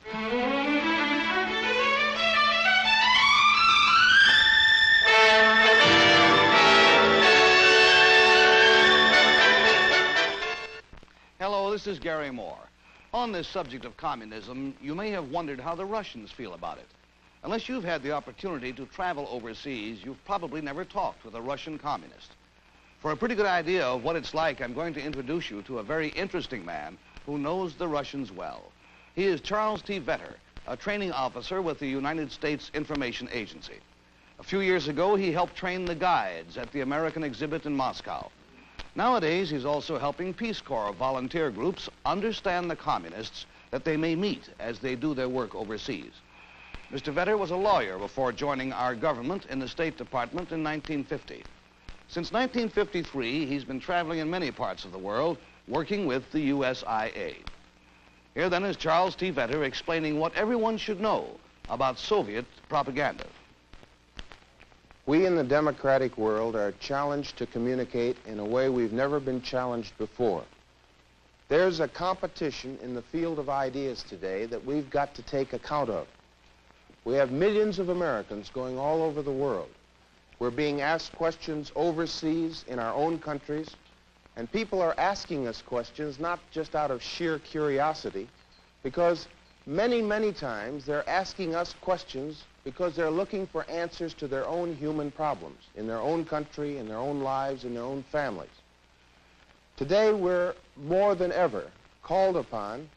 Hello, this is Gary Moore. On this subject of communism, you may have wondered how the Russians feel about it. Unless you've had the opportunity to travel overseas, you've probably never talked with a Russian communist. For a pretty good idea of what it's like, I'm going to introduce you to a very interesting man who knows the Russians well. He is Charles T. Vetter, a training officer with the United States Information Agency. A few years ago, he helped train the guides at the American exhibit in Moscow. Nowadays, he's also helping Peace Corps volunteer groups understand the communists that they may meet as they do their work overseas. Mr. Vetter was a lawyer before joining our government in the State Department in 1950. Since 1953, he's been traveling in many parts of the world, working with the USIA. Here then is Charles T. Vetter explaining what everyone should know about Soviet propaganda. We in the democratic world are challenged to communicate in a way we've never been challenged before. There's a competition in the field of ideas today that we've got to take account of. We have millions of Americans going all over the world. We're being asked questions overseas in our own countries, and people are asking us questions not just out of sheer curiosity, because many, many times they're asking us questions because they're looking for answers to their own human problems in their own country, in their own lives, in their own families. Today, we're more than ever called upon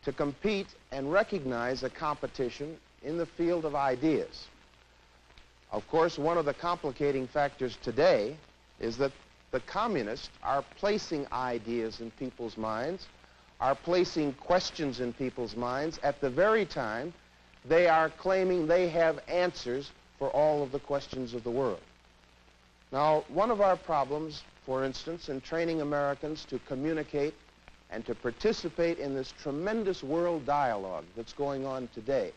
to compete and recognize a competition in the field of ideas. Of course, one of the complicating factors today is that the communists are placing ideas in people's minds, are placing questions in people's minds at the very time they are claiming they have answers for all of the questions of the world. Now, one of our problems, for instance, in training Americans to communicate and to participate in this tremendous world dialogue that's going on today,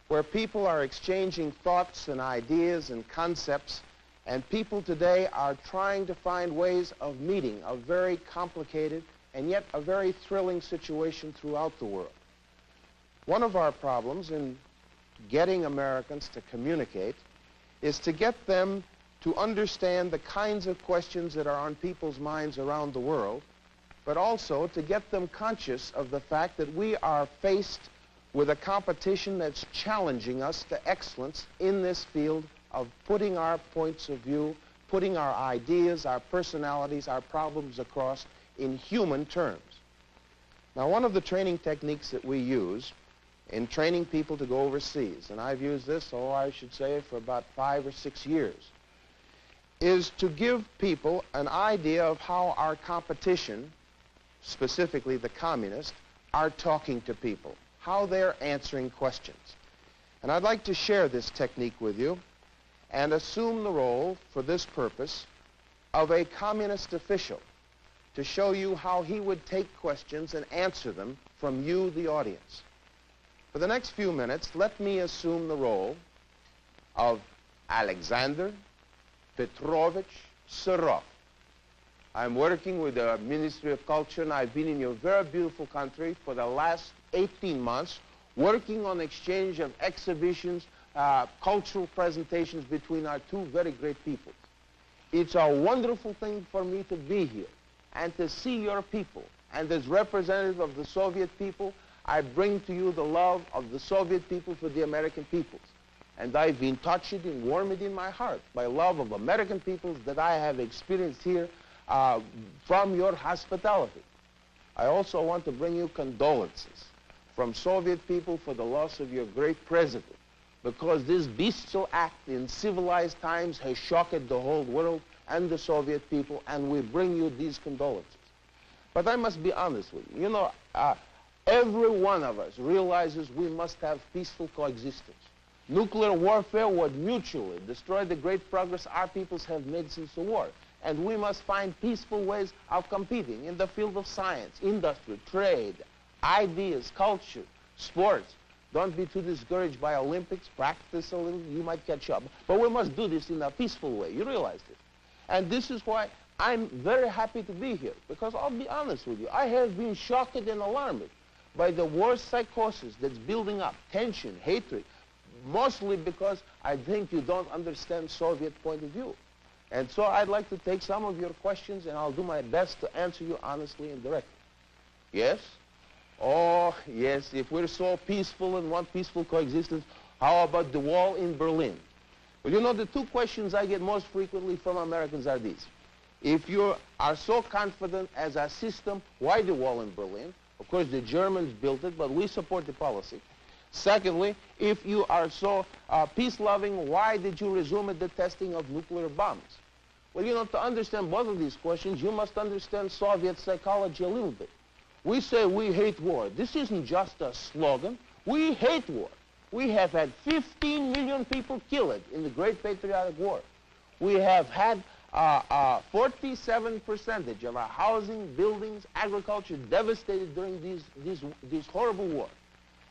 where people are exchanging thoughts and ideas and concepts, and people today are trying to find ways of meeting a very complicated and yet a very thrilling situation throughout the world. One of our problems in getting Americans to communicate is to get them to understand the kinds of questions that are on people's minds around the world, but also to get them conscious of the fact that we are faced with a competition that's challenging us to excellence in this field of putting our points of view, putting our ideas, our personalities, our problems across in human terms. Now, one of the training techniques that we use in training people to go overseas, and I've used this, I should say, for about 5 or 6 years, is to give people an idea of how our competition, specifically the communists, are talking to people, how they're answering questions. And I'd like to share this technique with you and assume the role, for this purpose, of a communist official to show you how he would take questions and answer them from you, the audience. For the next few minutes, let me assume the role of Alexander Petrovich Serov. I'm working with the Ministry of Culture, and I've been in your very beautiful country for the last 18 months, working on exchange of exhibitions, cultural presentations between our two very great people. It's a wonderful thing for me to be here and to see your people. And as representative of the Soviet people, I bring to you the love of the Soviet people for the American peoples. And I've been touched and warmed in my heart by love of American peoples that I have experienced here from your hospitality. I also want to bring you condolences from Soviet people for the loss of your great president, because this bestial act in civilized times has shocked the whole world and the Soviet people, and we bring you these condolences. But I must be honest with you. You know, every one of us realizes we must have peaceful coexistence. Nuclear warfare would mutually destroy the great progress our peoples have made since the war. And we must find peaceful ways of competing in the field of science, industry, trade, ideas, culture, sports. Don't be too discouraged by Olympics. Practice a little, you might catch up. But we must do this in a peaceful way. You realize this. And this is why I'm very happy to be here, because I'll be honest with you, I have been shocked and alarmed by the war psychosis that's building up, tension, hatred, mostly because I think you don't understand Soviet point of view. And so I'd like to take some of your questions, and I'll do my best to answer you honestly and directly. Yes? Oh, yes, if we're so peaceful and want peaceful coexistence, how about the wall in Berlin? Well, you know, the two questions I get most frequently from Americans are these. If you are so confident as a system, why the wall in Berlin? Of course, the Germans built it, but we support the policy. Secondly, if you are so peace-loving, why did you resume the testing of nuclear bombs? Well, you know, to understand both of these questions, you must understand Soviet psychology a little bit. We say we hate war. This isn't just a slogan. We hate war. We have had 15 million people killed in the Great Patriotic War. We have had 47% of our housing, buildings, agriculture devastated during these horrible wars.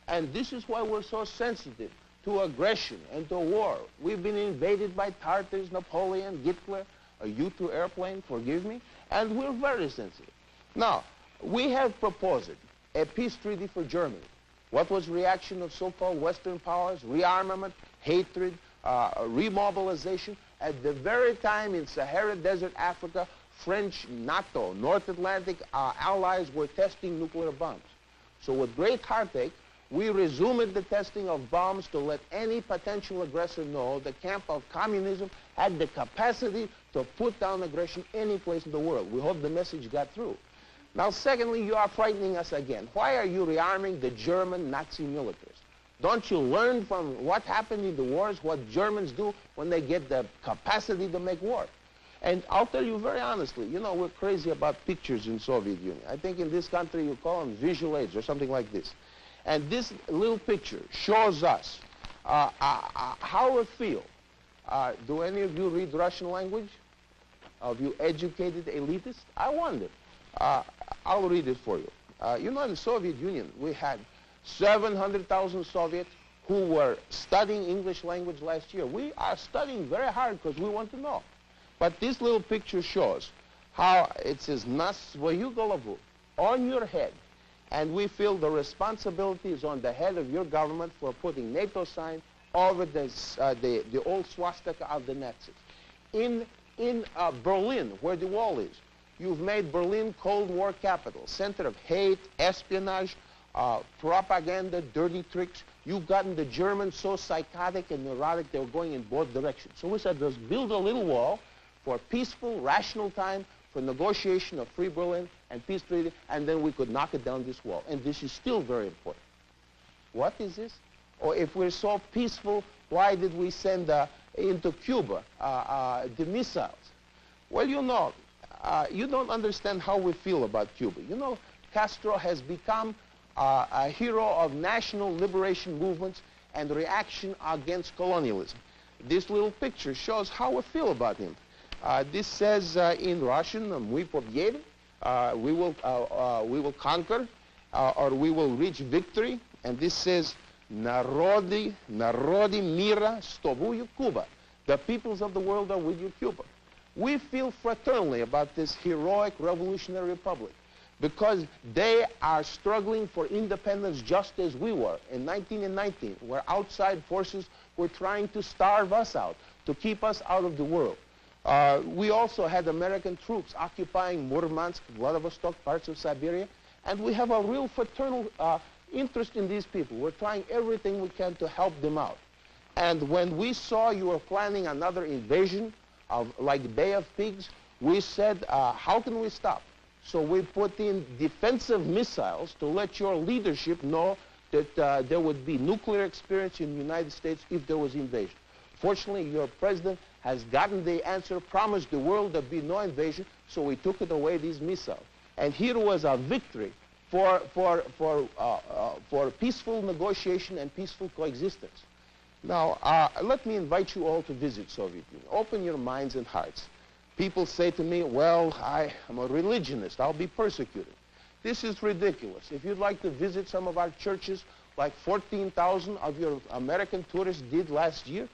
And this is why we're so sensitive to aggression and to war. We've been invaded by Tartars, Napoleon, Hitler, a U-2 airplane, forgive me, and we're very sensitive. Now, we have proposed a peace treaty for Germany. What was reaction of so-called Western powers? Rearmament, hatred, remobilization. At the very time in Sahara Desert Africa, French NATO, North Atlantic allies were testing nuclear bombs. So with great heartache, we resumed the testing of bombs to let any potential aggressor know the camp of communism had the capacity to put down aggression any place in the world. We hope the message got through. Now, secondly, you are frightening us again. Why are you rearming the German Nazi militaries? Don't you learn from what happened in the wars, what Germans do when they get the capacity to make war? And I'll tell you very honestly, you know, we're crazy about pictures in Soviet Union. I think in this country you call them visual aids or something like this. And this little picture shows us how we feel. Do any of you read Russian language? Of you educated elitists? I wonder. I'll read it for you. You know, in the Soviet Union, we had 700,000 Soviets who were studying English language last year. We are studying very hard because we want to know. But this little picture shows how it says, "Na svoyu golavu," on your head. And we feel the responsibility is on the head of your government for putting NATO sign over the old swastika of the Nazis. In Berlin, where the wall is, you've made Berlin Cold War capital, center of hate, espionage, propaganda, dirty tricks. You've gotten the Germans so psychotic and neurotic they were going in both directions. So we said, let's build a little wall for peaceful, rational time, for negotiation of free Berlin and peace treaty, and then we could knock it down this wall. And this is still very important. What is this? Or if we're so peaceful, why did we send into Cuba the missiles? Well, you know, you don't understand how we feel about Cuba. You know, Castro has become a hero of national liberation movements and reaction against colonialism. This little picture shows how we feel about him. This says in Russian, "Мы победим," we will conquer, or we will reach victory. And this says, "Народы мира с тобою, Cuba." The peoples of the world are with you, Cuba. We feel fraternally about this heroic revolutionary republic because they are struggling for independence just as we were in 1919, where outside forces were trying to starve us out, to keep us out of the world. We also had American troops occupying Murmansk, Vladivostok, parts of Siberia, and we have a real fraternal interest in these people. We're trying everything we can to help them out. And when we saw you were planning another invasion of like Bay of Pigs, we said, how can we stop? So we put in defensive missiles to let your leadership know that there would be nuclear experience in the United States if there was invasion. Fortunately, your president has gotten the answer, promised the world there'd be no invasion, so we took it away, these missiles. And here was a victory for peaceful negotiation and peaceful coexistence. Now, let me invite you all to visit Soviet Union. Open your minds and hearts. People say to me, well, I am a religionist. I'll be persecuted. This is ridiculous. If you'd like to visit some of our churches, like 14,000 of your American tourists did last year,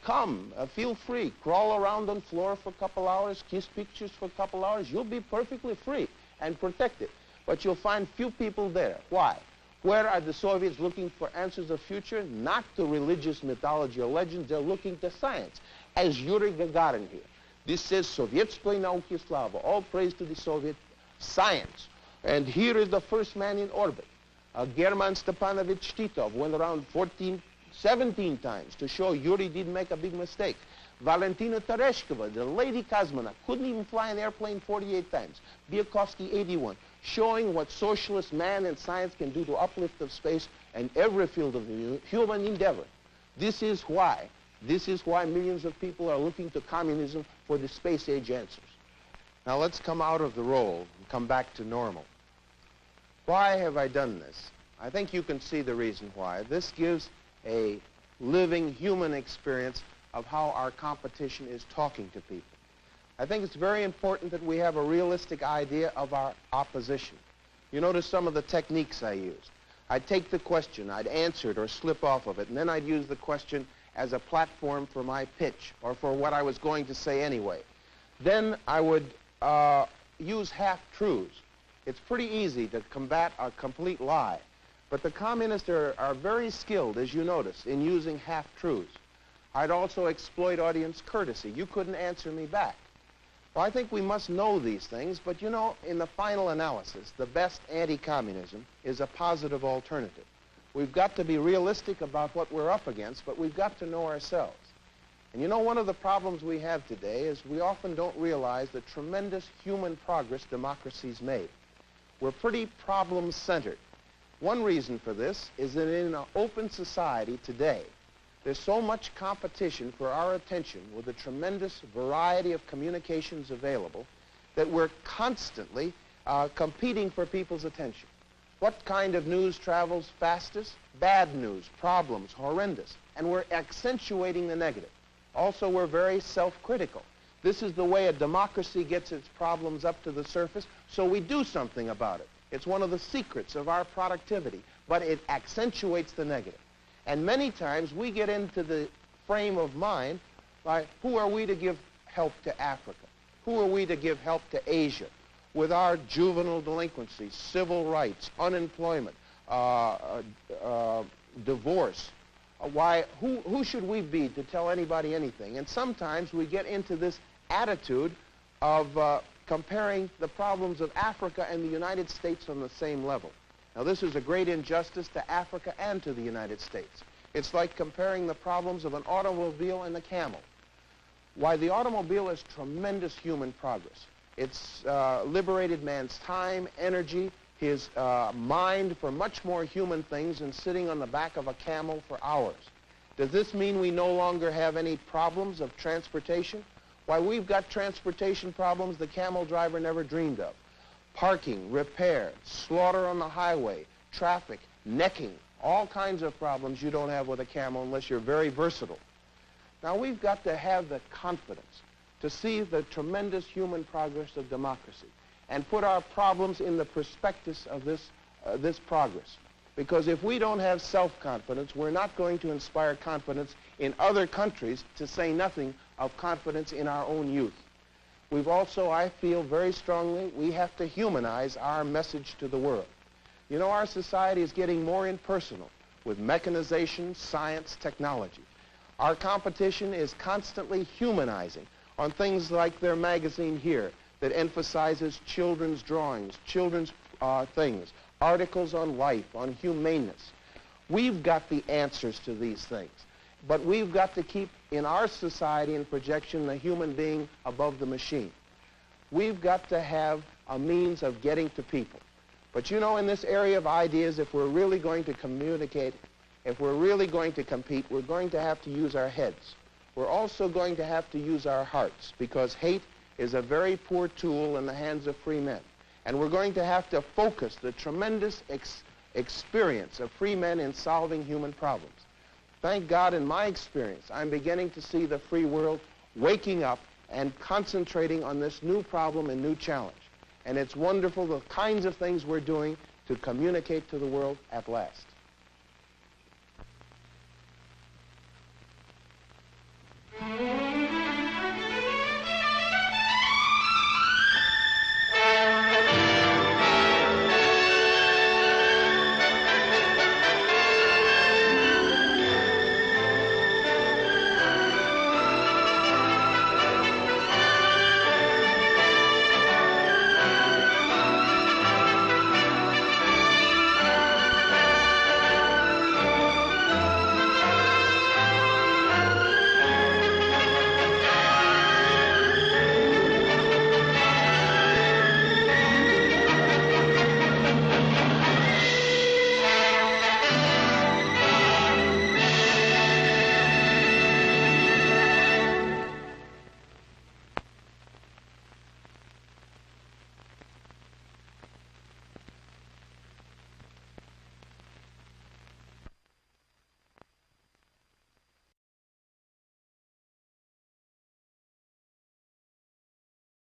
come, feel free. Crawl around on the floor for a couple hours, kiss pictures for a couple hours. You'll be perfectly free and protected. But you'll find few people there. Why? Where are the Soviets looking for answers of future? Not to religious mythology or legends. They're looking to science. As Yuri Gagarin here. This says, Sovietskoye nauki slava. All praise to the Soviet science. And here is the first man in orbit. German Stepanovich Titov went around 17 times to show Yuri didn't make a big mistake. Valentina Tereshkova, the lady cosmonaut, couldn't even fly an airplane 48 times. Biakovsky, 81, showing what socialist man and science can do to uplift of space and every field of human endeavor. This is why millions of people are looking to communism for the space age answers. Now let's come out of the role and come back to normal. Why have I done this? I think you can see the reason why. This gives a living human experience of how our competition is talking to people. I think it's very important that we have a realistic idea of our opposition. You notice some of the techniques I used. I'd take the question, I'd answer it or slip off of it, and then I'd use the question as a platform for my pitch or for what I was going to say anyway. Then I would use half-truths. It's pretty easy to combat a complete lie, but the communists are very skilled, as you notice, in using half-truths. I'd also exploit audience courtesy. You couldn't answer me back. Well, I think we must know these things, but you know, in the final analysis, the best anti-communism is a positive alternative. We've got to be realistic about what we're up against, but we've got to know ourselves. And you know, one of the problems we have today is we often don't realize the tremendous human progress democracy's made. We're pretty problem-centered. One reason for this is that in an open society today, there's so much competition for our attention with a tremendous variety of communications available that we're constantly competing for people's attention. What kind of news travels fastest? Bad news, problems, horrendous. And we're accentuating the negative. Also, we're very self-critical. This is the way a democracy gets its problems up to the surface, so we do something about it. It's one of the secrets of our productivity, but it accentuates the negative. And many times we get into the frame of mind by who are we to give help to Africa? Who are we to give help to Asia? With our juvenile delinquency, civil rights, unemployment, divorce, who should we be to tell anybody anything? And sometimes we get into this attitude of comparing the problems of Africa and the United States on the same level. Now, this is a great injustice to Africa and to the United States. It's like comparing the problems of an automobile and a camel. Why, the automobile is tremendous human progress. It's liberated man's time, energy, his mind for much more human things than sitting on the back of a camel for hours. Does this mean we no longer have any problems of transportation? Why, we've got transportation problems the camel driver never dreamed of. Parking, repair, slaughter on the highway, traffic, necking, all kinds of problems you don't have with a camel unless you're very versatile. Now, we've got to have the confidence to see the tremendous human progress of democracy and put our problems in the prospectus of this progress. Because if we don't have self-confidence, we're not going to inspire confidence in other countries, to say nothing of confidence in our own youth. We've also, I feel very strongly, we have to humanize our message to the world. You know, our society is getting more impersonal with mechanization, science, technology. Our competition is constantly humanizing on things like their magazine here that emphasizes children's drawings, children's things, articles on life, on humaneness. We've got the answers to these things, but we've got to keep in our society and projection the human being above the machine. We've got to have a means of getting to people. But you know, in this area of ideas, if we're really going to communicate, if we're really going to compete, we're going to have to use our heads. We're also going to have to use our hearts, because hate is a very poor tool in the hands of free men. And we're going to have to focus the tremendous experience of free men in solving human problems. Thank God, in my experience, I'm beginning to see the free world waking up and concentrating on this new problem and new challenge. And it's wonderful the kinds of things we're doing to communicate to the world at last. Thank you.